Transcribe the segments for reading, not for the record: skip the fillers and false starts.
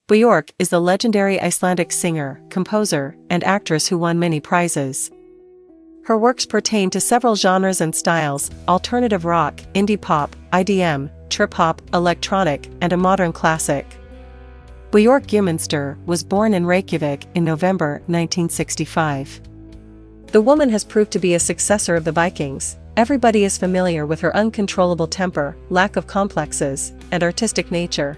Björk is the legendary Icelandic singer, composer, and actress who won many prizes. Her works pertain to several genres and styles: alternative rock, indie pop, IDM, trip-hop, electronic, and a modern classic. Björk Guðmundsdóttir was born in Reykjavik in November 1965. The woman has proved to be a successor of the Vikings. Everybody is familiar with her uncontrollable temper, lack of complexes, and artistic nature.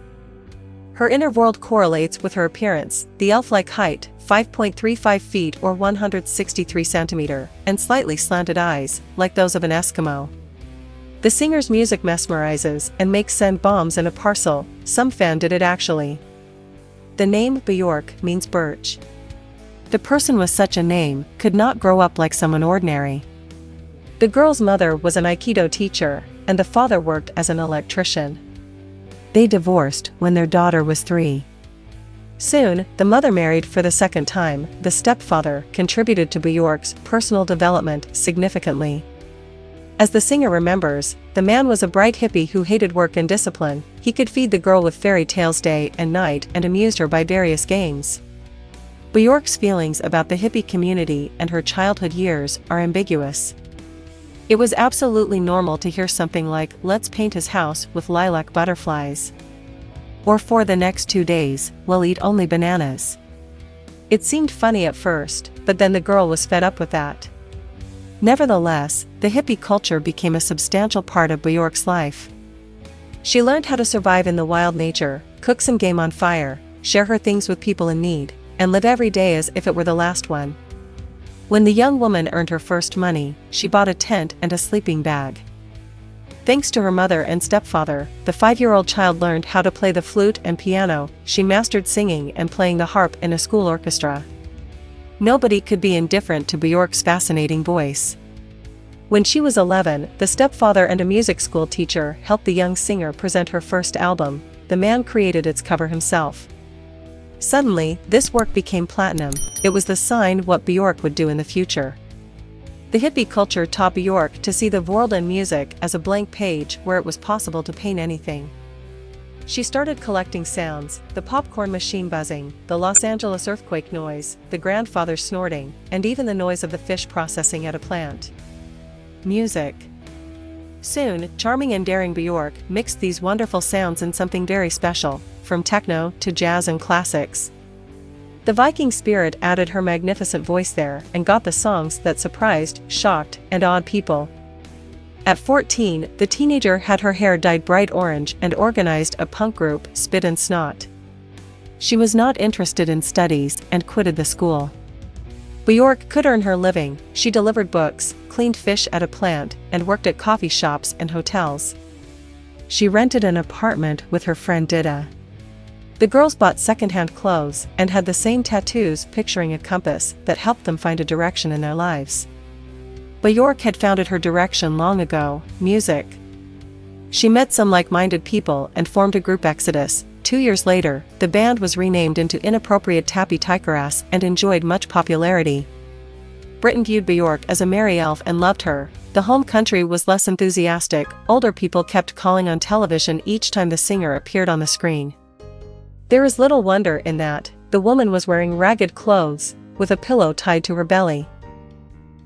Her inner world correlates with her appearance: the elf-like height, 5.35 feet or 163 centimeter, and slightly slanted eyes, like those of an Eskimo. The singer's music mesmerizes and makes send bombs in a parcel. Some fan did it actually. The name Björk means birch. The person with such a name could not grow up like someone ordinary. The girl's mother was an Aikido teacher, and the father worked as an electrician. They divorced when their daughter was 3. Soon, the mother married for the second time. The stepfather contributed to Björk's personal development significantly. As the singer remembers, the man was a bright hippie who hated work and discipline. He could feed the girl with fairy tales day and night and amused her by various games. Björk's feelings about the hippie community and her childhood years are ambiguous. It was absolutely normal to hear something like, "Let's paint his house with lilac butterflies." Or for the next 2 days, we'll eat only bananas. It seemed funny at first, but then the girl was fed up with that. Nevertheless, the hippie culture became a substantial part of Björk's life. She learned how to survive in the wild nature, cook some game on fire, share her things with people in need, and live every day as if it were the last one. When the young woman earned her first money, she bought a tent and a sleeping bag. Thanks to her mother and stepfather, the 5-year-old child learned how to play the flute and piano. She mastered singing and playing the harp in a school orchestra. Nobody could be indifferent to Björk's fascinating voice. When she was 11, the stepfather and a music school teacher helped the young singer present her first album. The man created its cover himself. Suddenly, this work became platinum. It was the sign what Björk would do in the future. The hippie culture taught Björk to see the world and music as a blank page where it was possible to paint anything. She started collecting sounds: the popcorn machine buzzing, the Los Angeles earthquake noise, the grandfather snorting, and even the noise of the fish processing at a plant. Music. Soon, charming and daring Björk mixed these wonderful sounds in something very special, from techno to jazz and classics. The Viking spirit added her magnificent voice there and got the songs that surprised, shocked, and awed people. At 14, the teenager had her hair dyed bright orange and organized a punk group, Spit and Snot. She was not interested in studies and quitted the school. Björk could earn her living. She delivered books, cleaned fish at a plant, and worked at coffee shops and hotels. She rented an apartment with her friend Dida. The girls bought secondhand clothes and had the same tattoos picturing a compass that helped them find a direction in their lives. Björk had founded her direction long ago: music. She met some like-minded people and formed a group Exodus. 2 years later, the band was renamed into Inappropriate Tappy Tykeras and enjoyed much popularity. Britain viewed Björk as a merry elf and loved her. The home country was less enthusiastic. Older people kept calling on television each time the singer appeared on the screen. There is little wonder in that. The woman was wearing ragged clothes, with a pillow tied to her belly.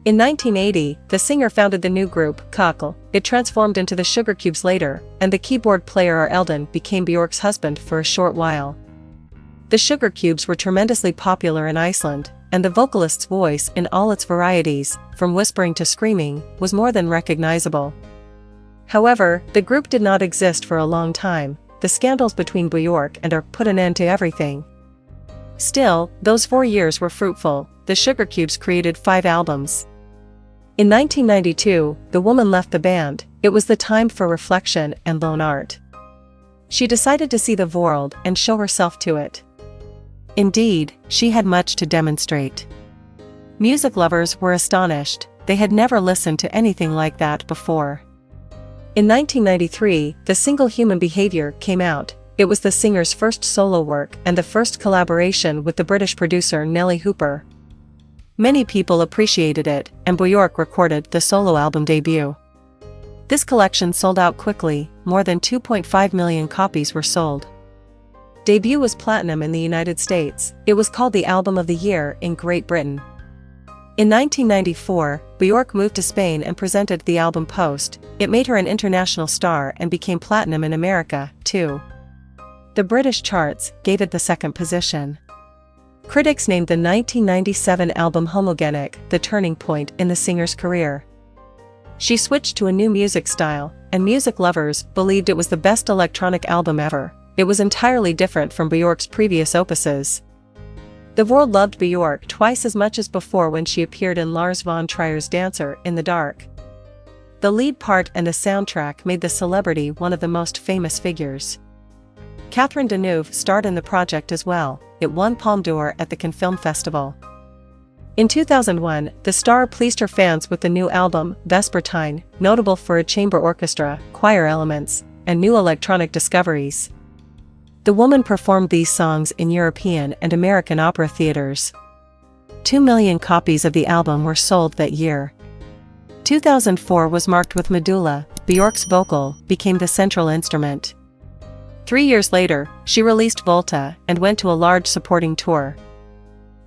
In 1980, the singer founded the new group, Kakl. It transformed into the Sugar Cubes later, and the keyboard player R. Eldon became Björk's husband for a short while. The Sugar Cubes were tremendously popular in Iceland, and the vocalist's voice in all its varieties, from whispering to screaming, was more than recognizable. However, the group did not exist for a long time. The scandals between Björk and R put an end to everything. Still, those 4 years were fruitful. The Sugar Cubes created 5 albums. In 1992, the woman left the band. It was the time for reflection and lone art. She decided to see the world and show herself to it. Indeed, she had much to demonstrate. Music lovers were astonished. They had never listened to anything like that before. In 1993, the single Human Behavior came out. It was the singer's first solo work and the first collaboration with the British producer Nelly Hooper. Many people appreciated it, and Björk recorded the solo album debut. This collection sold out quickly. More than 2.5 million copies were sold. Debut was platinum in the United States. It was called the Album of the Year in Great Britain. In 1994, Björk moved to Spain and presented the album Post. It made her an international star and became platinum in America, too. The British charts gave it the second position. Critics named the 1997 album Homogenic the turning point in the singer's career. She switched to a new music style, and music lovers believed it was the best electronic album ever. It was entirely different from Björk's previous opuses. The world loved Björk twice as much as before when she appeared in Lars von Trier's Dancer in the Dark. The lead part and the soundtrack made the celebrity one of the most famous figures. Catherine Deneuve starred in the project as well. It won Palme d'Or at the Cannes Film Festival. In 2001, the star pleased her fans with the new album, Vespertine, notable for a chamber orchestra, choir elements, and new electronic discoveries. The woman performed these songs in European and American opera theaters. 2 million copies of the album were sold that year. 2004 was marked with Medulla. Björk's vocal became the central instrument. 3 years later, she released Volta and went to a large supporting tour.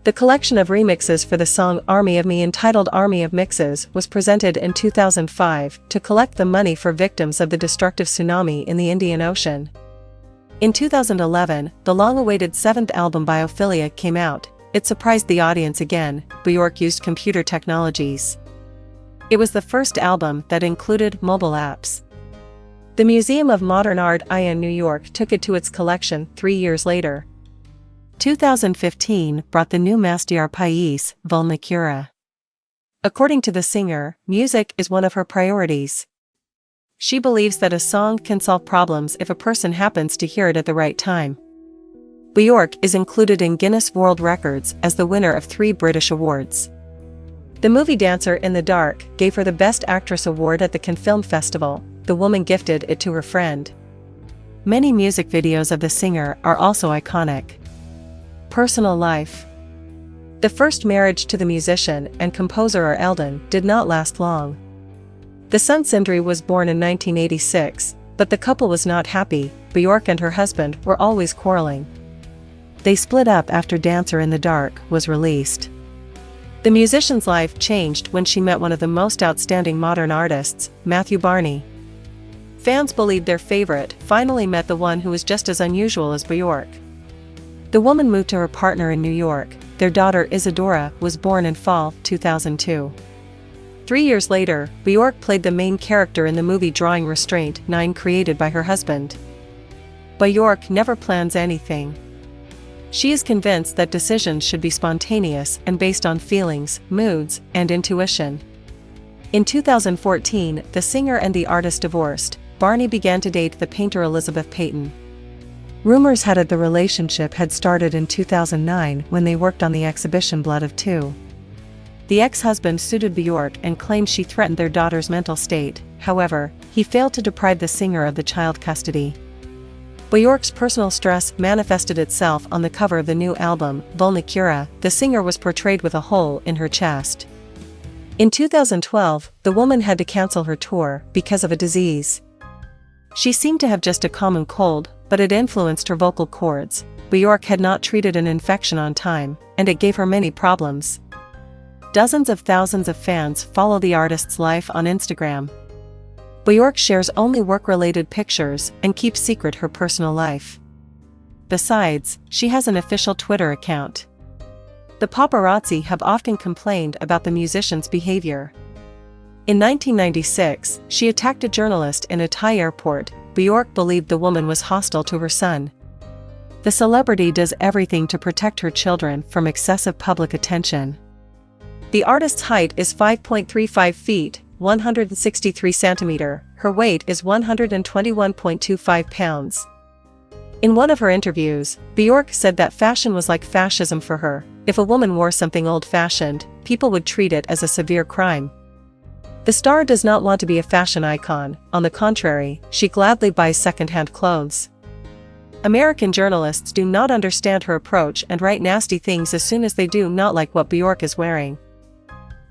The collection of remixes for the song Army of Me entitled Army of Mixes was presented in 2005 to collect the money for victims of the destructive tsunami in the Indian Ocean. In 2011, the long-awaited seventh album Biophilia came out. It surprised the audience again. Björk used computer technologies. It was the first album that included mobile apps. The Museum of Modern Art in New York took it to its collection 3 years later. 2015 brought the new Master Pais, Vulnicura. According to the singer, music is one of her priorities. She believes that a song can solve problems if a person happens to hear it at the right time. Björk is included in Guinness World Records as the winner of 3 British awards. The movie Dancer in the Dark gave her the Best Actress award at the Cannes Film Festival. The woman gifted it to her friend. Many music videos of the singer are also iconic. Personal life. The first marriage to the musician and composer Eldon did not last long. The son Sindri was born in 1986, but the couple was not happy. Björk and her husband were always quarreling. They split up after Dancer in the Dark was released. The musician's life changed when she met one of the most outstanding modern artists, Matthew Barney. Fans believed their favorite finally met the one who was just as unusual as Björk. The woman moved to her partner in New York. Their daughter Isadora was born in fall 2002. 3 years later, Björk played the main character in the movie Drawing Restraint 9 created by her husband. Björk never plans anything. She is convinced that decisions should be spontaneous and based on feelings, moods, and intuition. In 2014, the singer and the artist divorced. Barney began to date the painter Elizabeth Peyton. Rumors had it the relationship had started in 2009 when they worked on the exhibition Blood of Two. The ex-husband sued Björk and claimed she threatened their daughter's mental state. However, he failed to deprive the singer of the child custody. Björk's personal stress manifested itself on the cover of the new album, Vulnicura. The singer was portrayed with a hole in her chest. In 2012, the woman had to cancel her tour because of a disease. She seemed to have just a common cold, but it influenced her vocal cords. Björk had not treated an infection on time, and it gave her many problems. Dozens of thousands of fans follow the artist's life on Instagram. Björk shares only work-related pictures and keeps secret her personal life. Besides, she has an official Twitter account. The paparazzi have often complained about the musician's behavior. In 1996, she attacked a journalist in a Thai airport. Björk believed the woman was hostile to her son. The celebrity does everything to protect her children from excessive public attention. The artist's height is 5.35 feet, 163 centimeters. Her weight is 121.25 pounds. In one of her interviews, Björk said that fashion was like fascism for her. If a woman wore something old-fashioned, people would treat it as a severe crime. The star does not want to be a fashion icon. On the contrary, she gladly buys second-hand clothes. American journalists do not understand her approach and write nasty things as soon as they do not like what Björk is wearing.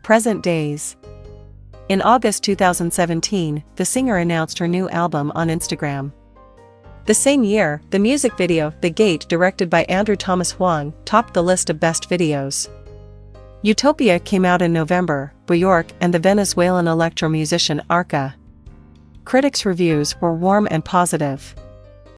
Present days. In August 2017, the singer announced her new album on Instagram. The same year, the music video, The Gate, directed by Andrew Thomas Huang, topped the list of best videos. Utopia came out in November, Björk and the Venezuelan electro musician Arca. Critics' reviews were warm and positive.